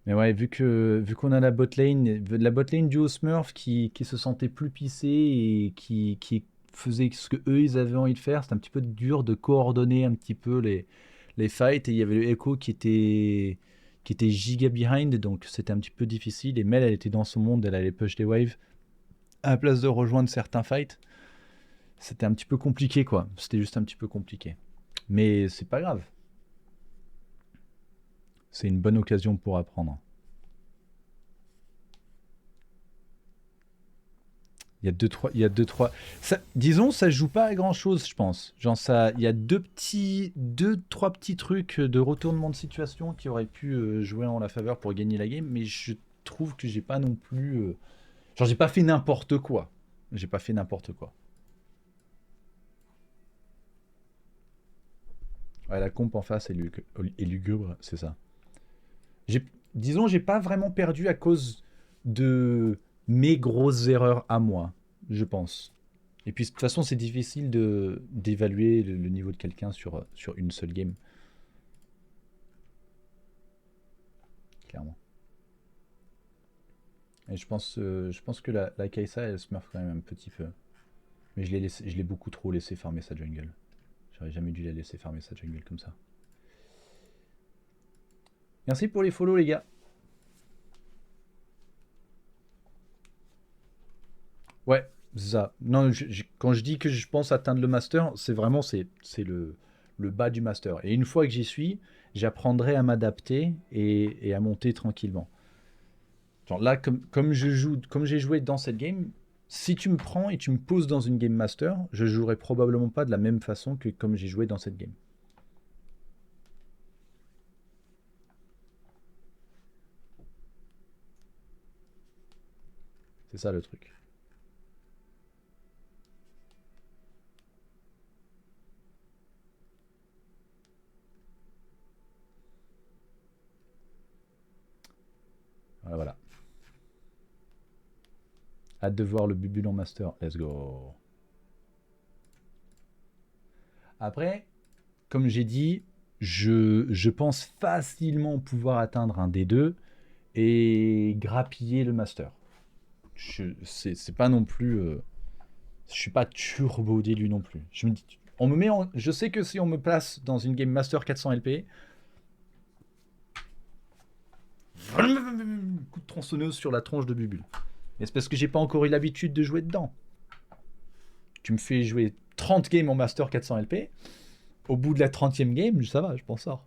Mais ouais, vu qu'on a la bot lane duo Smurf qui se sentait plus pissé et qui faisait ce que eux ils avaient envie de faire, c'était un petit peu dur de coordonner un petit peu les fights. Et il y avait le Echo qui était giga behind, donc c'était un petit peu difficile. Et Mel, elle était dans son monde, elle allait push des waves à la place de rejoindre certains fights. C'était un petit peu compliqué, quoi. C'était juste un petit peu compliqué. Mais c'est pas grave. C'est une bonne occasion pour apprendre. Il y a deux, trois. Ça, disons, ça joue pas à grand chose, je pense. Genre, ça, il y a trois petits trucs de retournement de situation qui auraient pu jouer en la faveur pour gagner la game, mais je trouve que j'ai pas non plus. Genre, j'ai pas fait n'importe quoi. J'ai pas fait n'importe quoi. Ouais, la comp en face est lugubre, c'est ça. J'ai, disons, j'ai pas vraiment perdu à cause de mes grosses erreurs à moi, je pense. Et puis de toute façon, c'est difficile d'évaluer le niveau de quelqu'un sur une seule game, clairement. Et je pense que la Kai'Sa, elle se meurt quand même un petit peu. Mais je l'ai beaucoup trop laissé farmer sa jungle. J'aurais jamais dû la laisser farmer sa jungle comme ça. Merci pour les follow, les gars. Ouais, c'est ça. Non, quand je dis que je pense atteindre le master, c'est vraiment c'est le bas du master. Et une fois que j'y suis, j'apprendrai à m'adapter et à monter tranquillement. Genre là, comme j'ai joué dans cette game, si tu me prends et tu me poses dans une game master, je jouerai probablement pas de la même façon que comme j'ai joué dans cette game. C'est ça le truc. Voilà, voilà. Hâte de voir le Bubule en master. Let's go. Après, comme j'ai dit, je pense facilement pouvoir atteindre un D2 et grappiller le master. C'est pas non plus. Je suis pas turbo d'élu non plus. Je me dis, je sais que si on me place dans une game master 400 LP, coup de tronçonneuse sur la tronche de Bubule. Mais c'est parce que j'ai pas encore eu l'habitude de jouer dedans. Tu me fais jouer 30 games en master 400 LP, au bout de la 30e game, ça va, je pense ça.